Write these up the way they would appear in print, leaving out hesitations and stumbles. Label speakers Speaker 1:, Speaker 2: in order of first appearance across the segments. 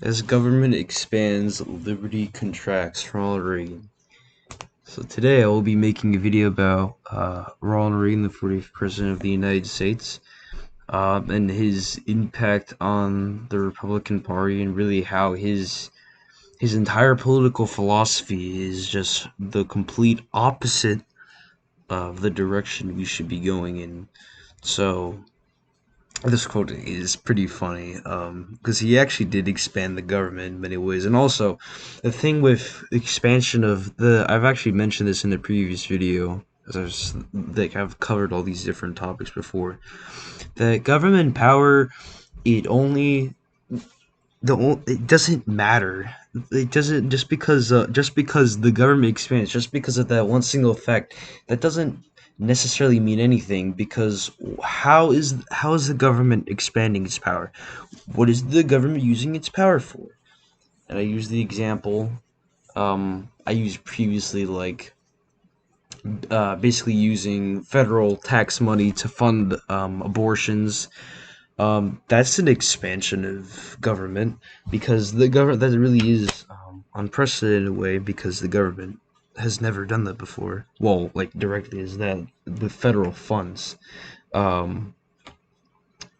Speaker 1: As government expands, liberty contracts. Ronald Reagan. So today I will be making a video about Ronald Reagan, the 40th President of the United States, and his impact on the Republican Party, and really how his entire political philosophy is just the complete opposite of the direction we should be going in. So this quote is pretty funny because he actually did expand the government in many ways. And also the thing with expansion of the, I've actually mentioned this in the previous video, as I've covered all these different topics before, that government power, it only it doesn't matter. It doesn't, just because the government expands, just because of that one single fact, that doesn't necessarily mean anything. Because how is the government expanding its power? What is the government using its power for? And I use the example I used previously, like basically using federal tax money to fund abortions. That's an expansion of government, because the government, that really is unprecedented way, because the government has never done that before. Well, like directly as that with federal funds. Um,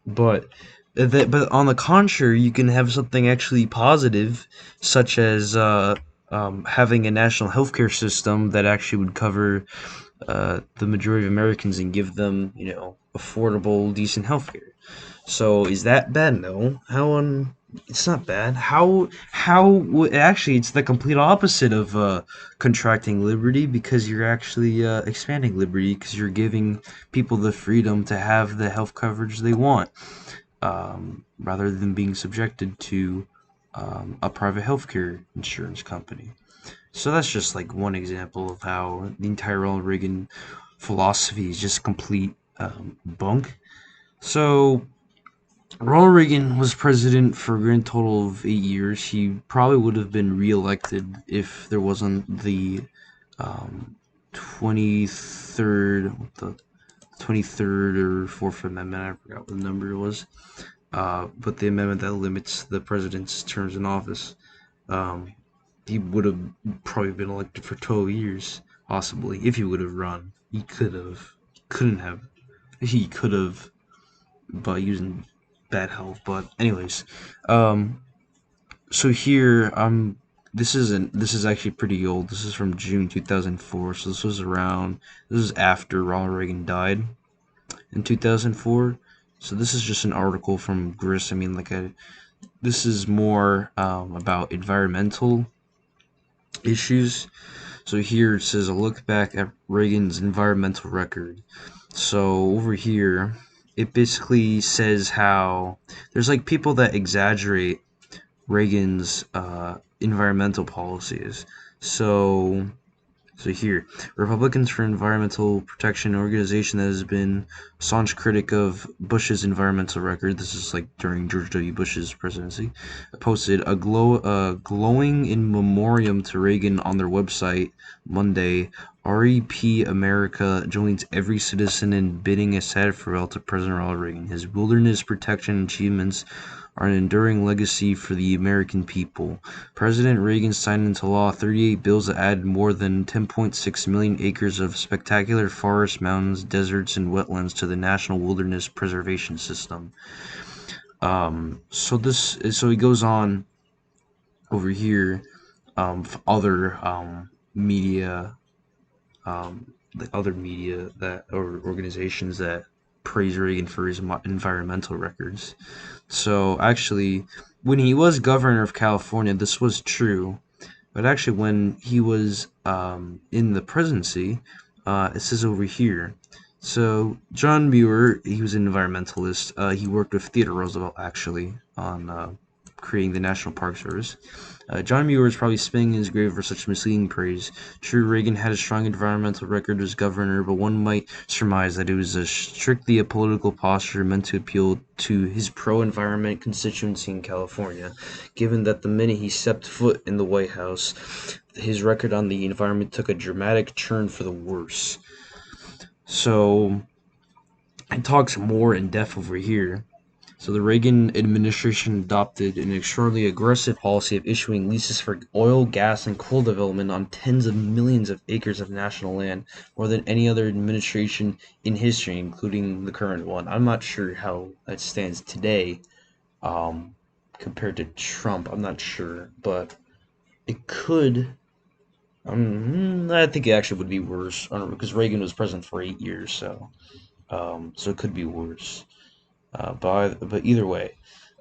Speaker 1: but on the contrary, you can have something actually positive, such as having a national healthcare system that actually would cover the majority of Americans and give them, affordable, decent healthcare. So is that bad? No. It's not bad. Actually, it's the complete opposite of contracting liberty, because you're actually expanding liberty, because you're giving people the freedom to have the health coverage they want, rather than being subjected to a private healthcare insurance company. So that's just like one example of how the entire Ronald Reagan philosophy is just complete bunk. So Ronald Reagan was president for a grand total of 8 years. He probably would have been reelected if there wasn't the 23rd, the 23rd or Fourth Amendment. I forgot what the number it was. But the amendment that limits the president's terms in office. Um, he would have probably been elected for 12 years, possibly, if he would have run. He couldn't have. He could have, by using bad health. But anyways, um, so here this is actually pretty old. This is from June 2004. So this is after Ronald Reagan died in 2004. So this is just an article from Gris. I mean, this is more about environmental issues. So here it says a look back at Reagan's environmental record. So over here, it basically says how there's like people that exaggerate Reagan's environmental policies. So so here, Republicans for Environmental Protection, an organization that has been a staunch critic of Bush's environmental record. This is like during George W. Bush's presidency. Posted a glowing in memoriam to Reagan on their website Monday. REP America joins every citizen in bidding a sad farewell to President Ronald Reagan. His wilderness protection achievements are an enduring legacy for the American people. President Reagan signed into law 38 bills that added more than 10.6 million acres of spectacular forests, mountains, deserts, and wetlands to the National Wilderness Preservation System. So he goes on over here, other media, the other media that, or organizations that praise Reagan for his environmental records. So actually, when he was governor of California, this was true. But actually, when he was in the presidency, it says over here. So John Muir, he was an environmentalist. He worked with Theodore Roosevelt actually on creating the National Park Service. John Muir is probably spinning in his grave for such misleading praise. True, Reagan had a strong environmental record as governor, but one might surmise that it was strictly a political posture meant to appeal to his pro-environment constituency in California, given that the minute he stepped foot in the White House, his record on the environment took a dramatic turn for the worse. So it talks more in depth over here. So the Reagan administration adopted an extraordinarily aggressive policy of issuing leases for oil, gas, and coal development on tens of millions of acres of national land, more than any other administration in history, including the current one. I'm not sure how that stands today, um, compared to Trump. I'm not sure, but it could. I think it actually would be worse. I don't know, because Reagan was president for 8 years, so it could be worse. But either way,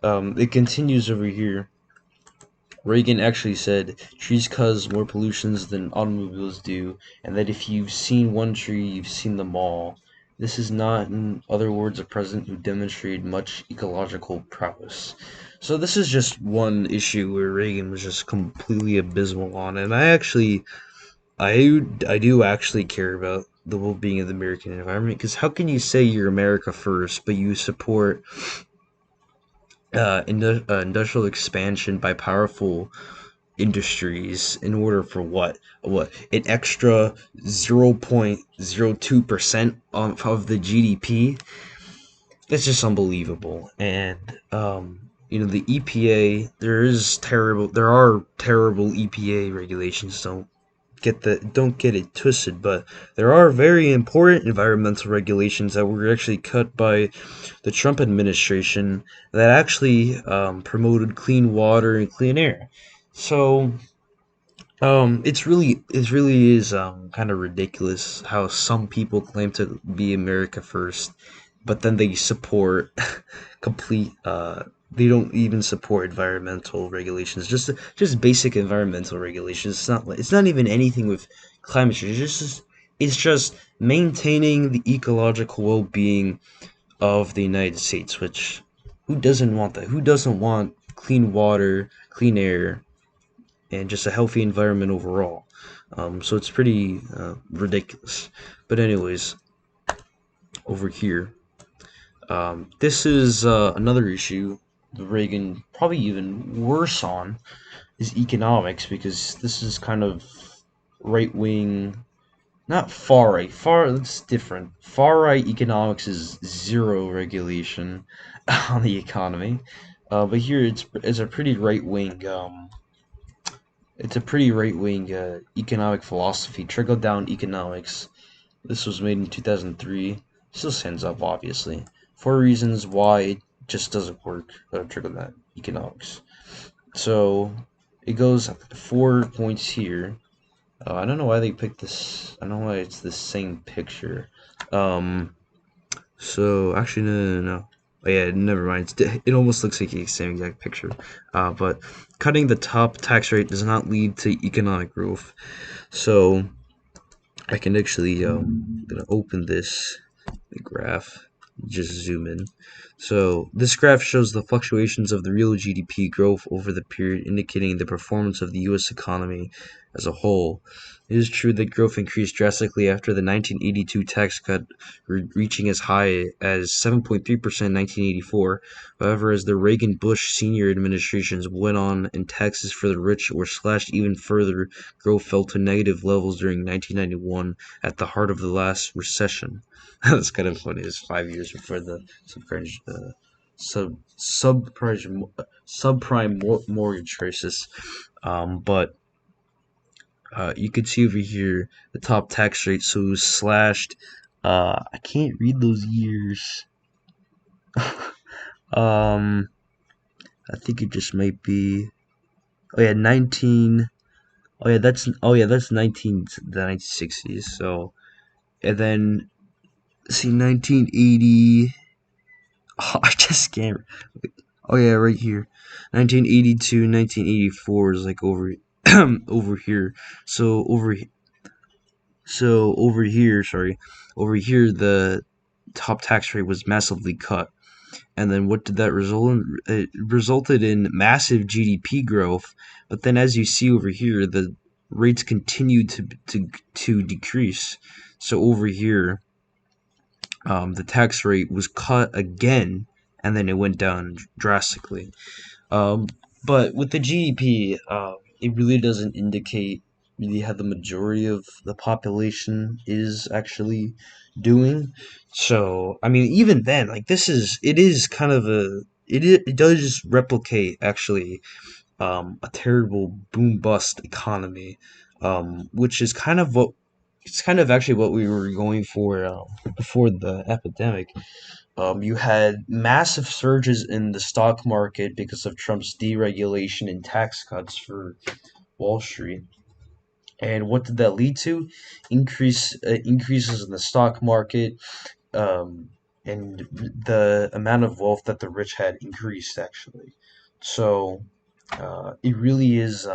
Speaker 1: it continues over here. Reagan actually said trees cause more pollutions than automobiles do, and that if you've seen one tree, you've seen them all. This is not, in other words, a president who demonstrated much ecological prowess. So this is just one issue where Reagan was just completely abysmal on, and I do actually care about the well-being of the American environment, because how can you say you're America first, but you support industrial expansion by powerful industries in order for what? What? An extra 0.02% of the GDP? It's just unbelievable. And the EPA, there are terrible EPA regulations. Don't get it twisted, but there are very important environmental regulations that were actually cut by the Trump administration that actually promoted clean water and clean air. So it really is kind of ridiculous how some people claim to be America first, but then they support complete they don't even support environmental regulations, just basic environmental regulations. It's not even anything with climate change. It's just maintaining the ecological well-being of the United States, which who doesn't want that? Who doesn't want clean water, clean air, and just a healthy environment overall? So it's pretty ridiculous. But anyways, over here, this is another issue Reagan probably even worse on is economics, because this is kind of right wing, not far right. Far That's different. Far right economics is zero regulation on the economy, but here it's a pretty right wing. It's a pretty right wing economic philosophy, trickle down economics. This was made in 2003. Still stands up, obviously. 4 reasons why it just doesn't work. Trickle down economics. So it goes 4 points here. I don't know why they picked this. I don't know why it's the same picture. So actually, no. Oh yeah, never mind. It almost looks like the same exact picture. But cutting the top tax rate does not lead to economic growth. So I can actually gonna open this graph, just zoom in. So this graph shows the fluctuations of the real GDP growth over the period, indicating the performance of the U.S. economy as a whole. It is true that growth increased drastically after the 1982 tax cut, reaching as high as 7.3% in 1984. However, as the Reagan-Bush senior administrations went on and taxes for the rich were slashed even further, growth fell to negative levels during 1991 at the heart of the last recession. That's kind of funny. It's 5 years before the subprime, mortgage crisis. But you could see over here the top tax rate. So it was slashed. I can't read those years. um, I think it just might be. Oh yeah, 19. That's 1960s. So, and then see 1980. Oh, I just can't. Oh yeah, right here. 1982, 1984 is like over over here. So over here, sorry. Over here the top tax rate was massively cut. And then what did that result in? It resulted in massive GDP growth, but then as you see over here, the rates continued to decrease. So over here, the tax rate was cut again, and then it went down drastically. Um, but with the GDP, it really doesn't indicate really how the majority of the population is actually doing. So, I mean, even then, like it is kind of a it does replicate actually a terrible boom bust economy, which is kind of what it's kind of actually what we were going for before the epidemic. You had massive surges in the stock market because of Trump's deregulation and tax cuts for Wall Street. And what did that lead to? Increases in the stock market, um, and the amount of wealth that the rich had increased actually. So it really is.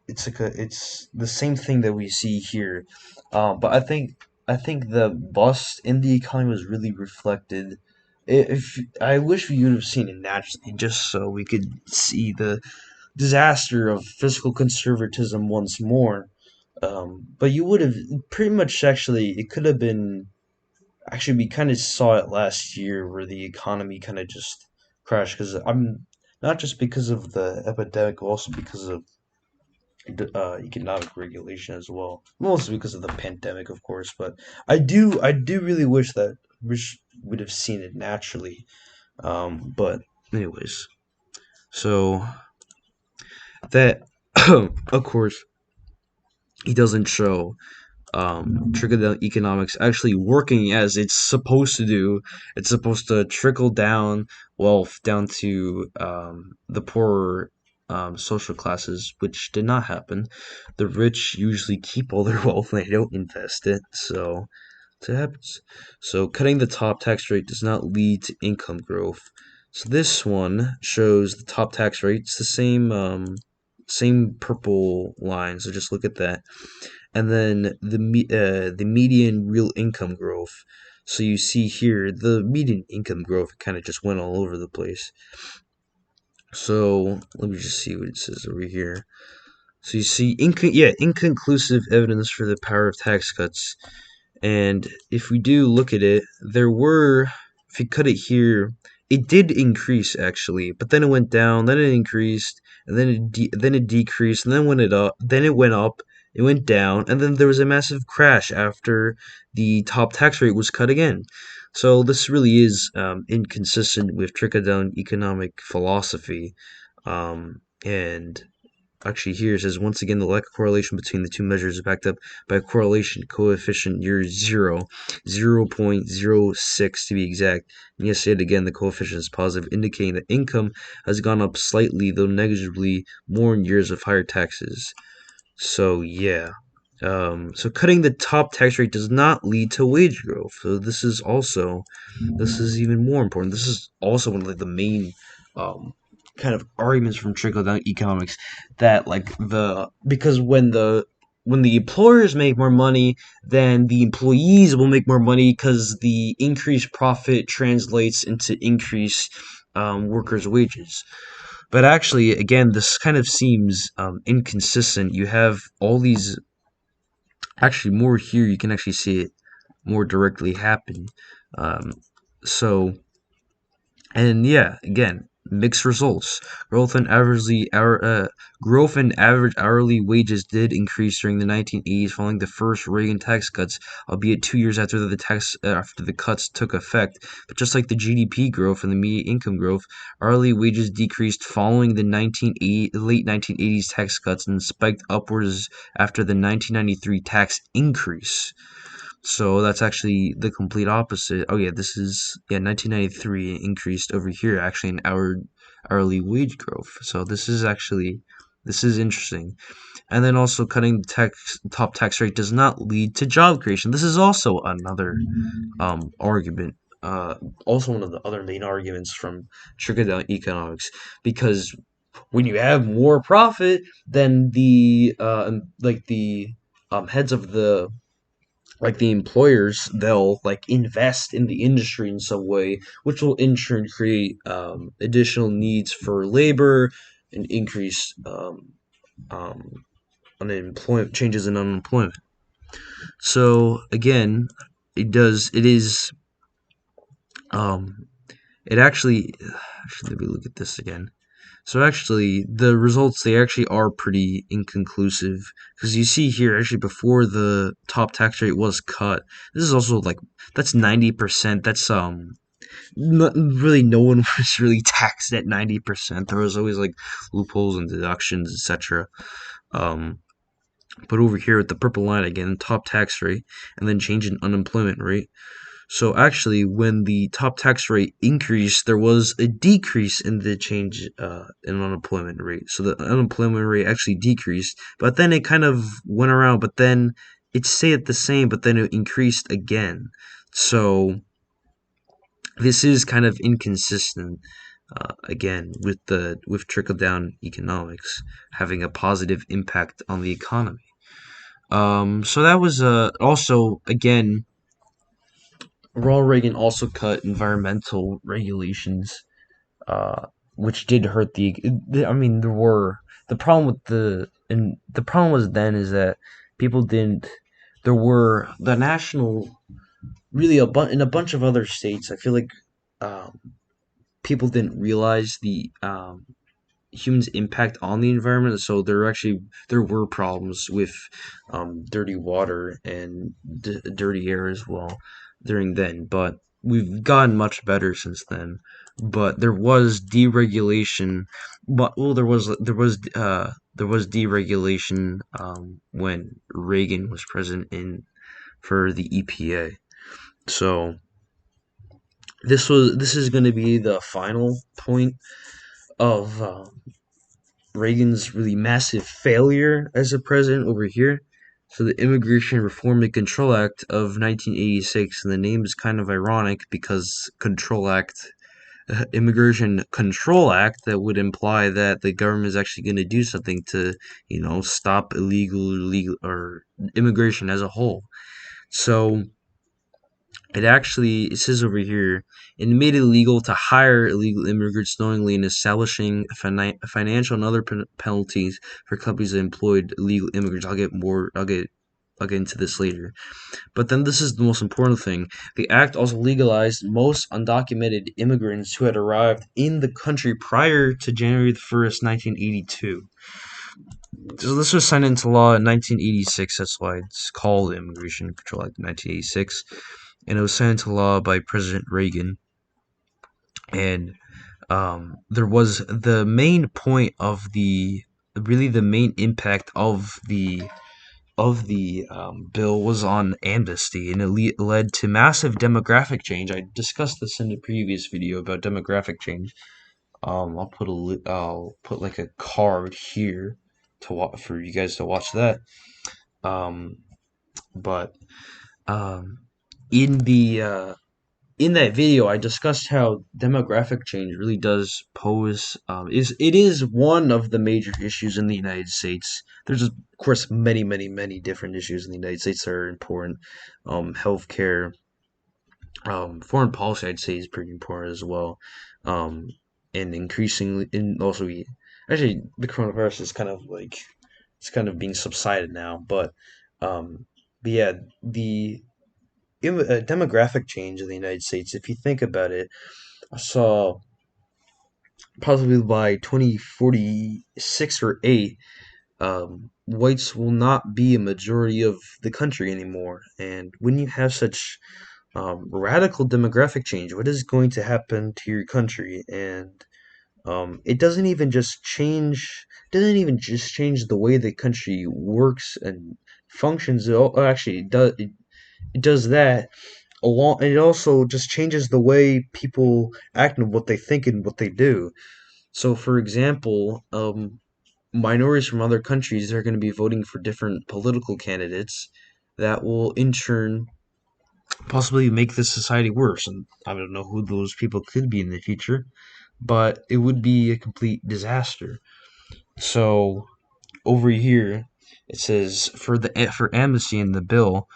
Speaker 1: It's the same thing that we see here, but I think the bust in the economy was really reflected. If I wish we would have seen it naturally, just so we could see the disaster of fiscal conservatism once more. But you would have pretty much actually, it could have been actually, we kind of saw it last year where the economy kind of just crashed because I'm not just because of the epidemic, but also because of economic regulation as well. Mostly because of the pandemic, of course. But I do really wish would have seen it naturally. But anyways, so that of course he doesn't show trickle down economics actually working as it's supposed to do. It's supposed to trickle down wealth down to the poorer social classes, which did not happen. The rich usually keep all their wealth and they don't invest it, so it happens. So cutting the top tax rate does not lead to income growth. So this one shows the top tax rate. It's the same purple line. So just look at that, and then the median real income growth. So you see here the median income growth kind of just went all over the place. So let me just see what it says over here. So you see inconclusive evidence for the power of tax cuts. And if we do look at it, if you cut it here, it did increase actually, but then it went down, then it increased, and then it decreased, and then it went up, it went down, and then there was a massive crash after the top tax rate was cut again. So this really is inconsistent with trickle down economic philosophy, and actually here it says once again the lack of correlation between the two measures is backed up by a correlation coefficient near 0.06 to be exact. And yes, yet again the coefficient is positive, indicating that income has gone up slightly though negligibly more in years of higher taxes. So yeah. So cutting the top tax rate does not lead to wage growth. So this is even more important. This is also one of like the main um, kind of arguments from trickle down economics, that like the because when the employers make more money, then the employees will make more money because the increased profit translates into increased workers' wages. But actually, again, this kind of seems inconsistent. You have all these, actually, more here, you can actually see it more directly happen. Um, so, and yeah, again, mixed results. Growth in growth in average hourly wages did increase during the 1980s, following the first Reagan tax cuts, albeit 2 years after the cuts took effect. But just like the GDP growth and the median income growth, hourly wages decreased following the late 1980s tax cuts and spiked upwards after the 1993 tax increase. So that's actually the complete opposite. Oh yeah, this is 1993 increased over here actually in hourly wage growth. So this is interesting. And then also cutting the top tax rate does not lead to job creation. This is also another argument. Also one of the other main arguments from trickle down economics, because when you have more profit, then the heads of the employers, they'll like invest in the industry in some way, which will in turn create additional needs for labor and increase unemployment, changes in unemployment. So again, it is um it actually, let me look at this again. So actually, the results, they actually are pretty inconclusive, because you see here actually before the top tax rate was cut. This is also like that's 90%. not really, no one was really taxed at 90%. There was always like loopholes and deductions, etc. Um, but over here at the purple line again, top tax rate, and then change in unemployment rate. So actually, when the top tax rate increased, there was a decrease in the change in unemployment rate. So the unemployment rate actually decreased, but then it kind of went around. But then it stayed the same, but then it increased again. So this is kind of inconsistent. Again, with trickle down economics having a positive impact on the economy. So that was also again Ronald Reagan also cut environmental regulations, uh, which did hurt I mean, there were the problem with the problem was then is that people didn't. There were the national really in a bunch of other states. I feel like um, people didn't realize the humans' impact on the environment. So there were problems with dirty water and dirty air as well during then. But we've gotten much better since then. But there was deregulation. But well, there was deregulation when Reagan was president in for the EPA. So this is going to be the final point of Reagan's really massive failure as a president over here. So the Immigration Reform and Control Act of 1986, and the name is kind of ironic because Control Act, Immigration Control Act, that would imply that the government is actually going to do something to, stop illegal or immigration as a whole. So it says over here, it made it illegal to hire illegal immigrants knowingly and establishing financial and other penalties for companies that employed illegal immigrants. I'll get into this later. But then this is the most important thing. The act also legalized most undocumented immigrants who had arrived in the country prior to January the 1st, 1982. So this was signed into law in 1986. That's why it's called the Immigration Control Act of 1986. And it was signed into law by President Reagan. And there was the main point of the main impact of the bill was on amnesty, and it led to massive demographic change. I discussed this in the previous video about demographic change. I'll put like a card here for you guys to watch that. Um, but um, in the in that video, I discussed how demographic change really does pose it is one of the major issues in the United States. There's of course many different issues in the United States that are important. Healthcare, foreign policy, I'd say, is pretty important as well. Um, and increasingly, and also actually the coronavirus is kind of like it's kind of being subsided now, um, but yeah, the demographic change in the United States, if you think about it, I saw possibly by 2046 or 8, whites will not be a majority of the country anymore. And when you have such radical demographic change, what is going to happen to your country? And it doesn't even just change the way the country works and functions. Actually, it does that along, and it also just changes the way people act and what they think and what they do. So, for example, minorities from other countries are going to be voting for different political candidates that will, in turn, possibly make the society worse. And I don't know who those people could be in the future, but it would be a complete disaster. So, over here, it says for amnesty in the bill,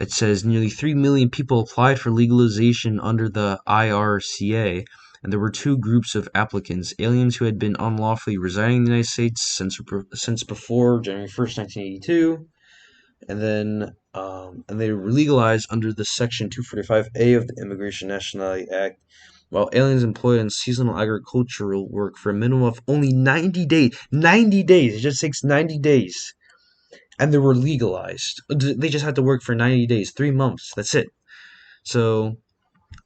Speaker 1: it says nearly 3 million people applied for legalization under the IRCA, and there were two groups of applicants: aliens who had been unlawfully residing in the United States since before January 1st, 1982, and they were legalized under the Section 245A of the Immigration Nationality Act, while aliens employed in seasonal agricultural work for a minimum of only 90 days. 90 days! It just takes 90 days. And they were legalized. They just had to work for 90 days, 3 months. That's it. So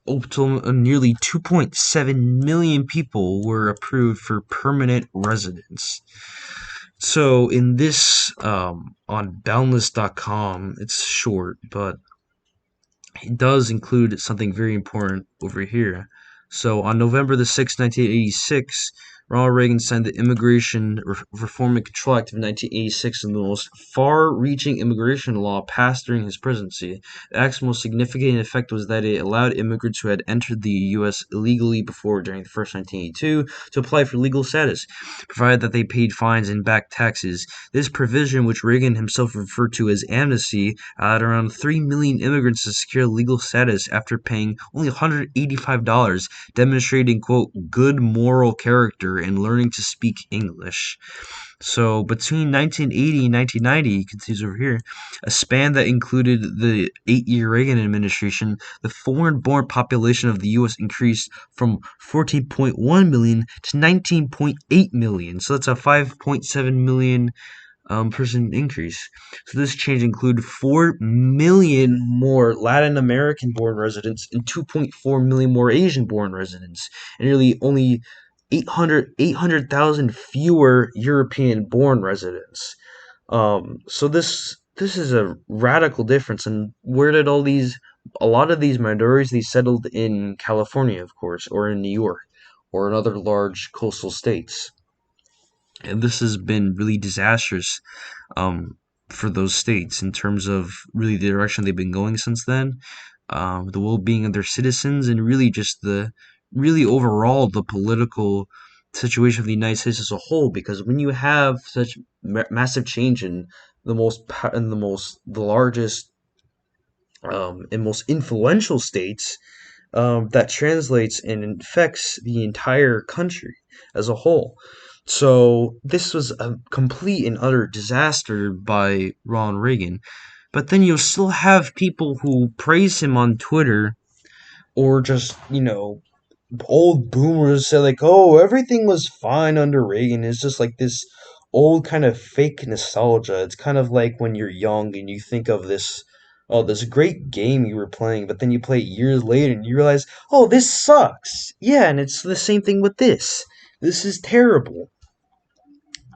Speaker 1: up to nearly 2.7 million people were approved for permanent residence. So in this, on boundless.com, it's short, but it does include something very important over here. So on November the 6th, 1986, Ronald Reagan signed the Immigration Reform and Control Act of 1986, the most far-reaching immigration law passed during his presidency. The act's most significant effect was that it allowed immigrants who had entered the U.S. illegally before during the first 1982 to apply for legal status, provided that they paid fines and back taxes. This provision, which Reagan himself referred to as amnesty, allowed around 3 million immigrants to secure legal status after paying only $185, demonstrating, quote, good moral character and learning to speak English. So between 1980 and 1990, he continues over here, a span that included the 8-year Reagan administration, the foreign-born population of the U.S. increased from 14.1 million to 19.8 million. So that's a 5.7 million person increase. So this change included 4 million more Latin American born residents and 2.4 million more Asian born residents, and nearly only 800,000 fewer European born residents. So this is a radical difference. And where did a lot of these minorities, they settled in California, of course, or in New York, or in other large coastal states. And this has been really disastrous, um, for those states in terms of really the direction they've been going since then, the well-being of their citizens, and really just really overall the political situation of the United States as a whole. Because when you have such massive change in the largest, and most influential states, that translates and infects the entire country as a whole. So this was a complete and utter disaster by Ronald Reagan. But then you'll still have people who praise him on Twitter, or just, old boomers say like, "Oh, everything was fine under Reagan." It's just like this old kind of fake nostalgia. It's kind of like when you're young and you think of this great game you were playing, but then you play it years later and you realize, "Oh, this sucks." Yeah, and it's the same thing with this. This is terrible.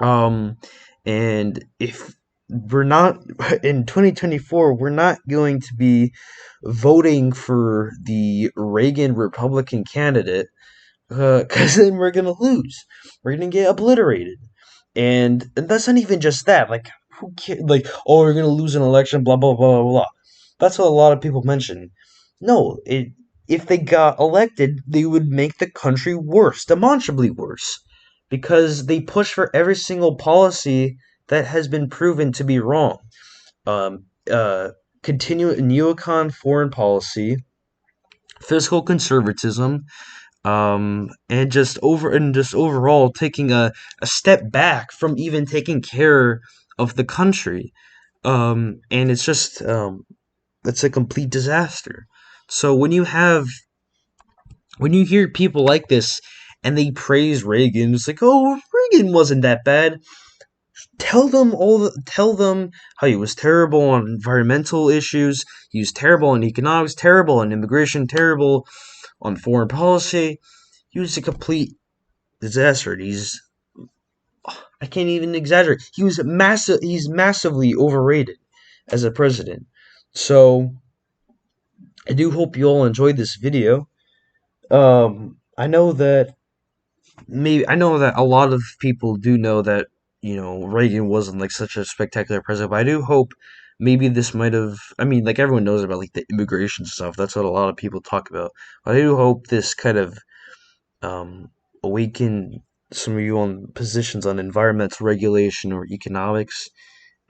Speaker 1: Um, and if we're not in 2024, we're not going to be voting for the Reagan Republican candidate, because then we're gonna lose. We're gonna get obliterated, and that's not even just that. Like, who cares? Like, oh, we're gonna lose an election. Blah blah blah blah blah. That's what a lot of people mention. No, if they got elected, they would make the country worse, demonstrably worse, because they push for every single policy that has been proven to be wrong. Um, uh, Continue neocon foreign policy, fiscal conservatism, and just overall taking a step back from even taking care of the country. And it's a complete disaster. So when you hear people like this and they praise Reagan, it's like, oh, Reagan wasn't that bad. Tell them how he was terrible on environmental issues, he was terrible on economics, terrible on immigration, terrible on foreign policy. He was a complete disaster. I can't even exaggerate. He's massively overrated as a president. So I do hope you all enjoyed this video. I know that a lot of people do know that, Reagan wasn't like such a spectacular president, but I do hope maybe this might have, I mean, like, everyone knows about like the immigration stuff. That's what a lot of people talk about. But I do hope this kind of, um, awaken some of you on positions on environmental regulation or economics,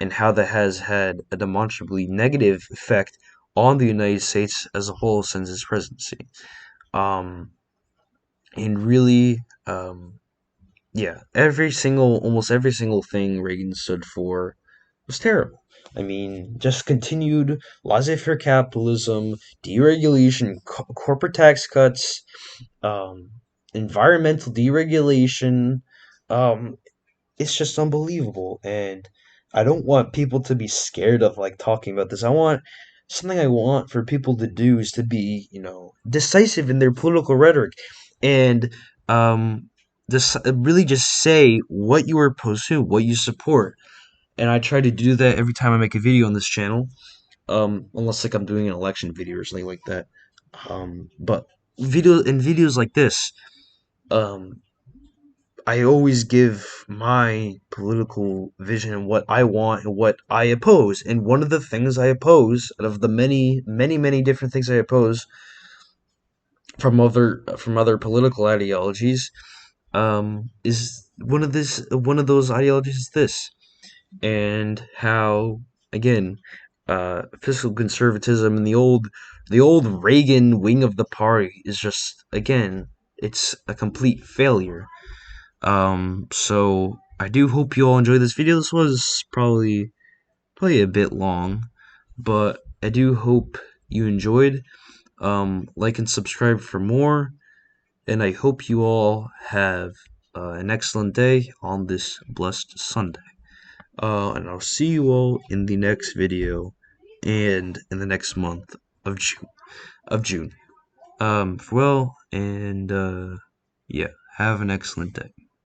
Speaker 1: and how that has had a demonstrably negative effect on the United States as a whole since his presidency. Um, and really, yeah, almost every single thing Reagan stood for was terrible. I mean, just continued laissez-faire capitalism, deregulation, corporate tax cuts, um, environmental deregulation. Um, it's just unbelievable, and I don't want people to be scared of like talking about this. I want something I want for people to do is to be, decisive in their political rhetoric, and this really just say what you are opposed to, what you support. And I try to do that every time I make a video on this channel, unless like I'm doing an election video or something like that. But videos like this, um, I always give my political vision and what I want and what I oppose. And one of the things I oppose, out of the many, many, many different things I oppose from other political ideologies, is one of those ideologies is this, and how, again, fiscal conservatism and the old Reagan wing of the party is just, again, it's a complete failure. So I do hope you all enjoyed this video. This was probably a bit long, but I do hope you enjoyed. Like and subscribe for more, and I hope you all have an excellent day on this blessed Sunday. And I'll see you all in the next video, and in the next month of June. Farewell, and yeah, have an excellent day.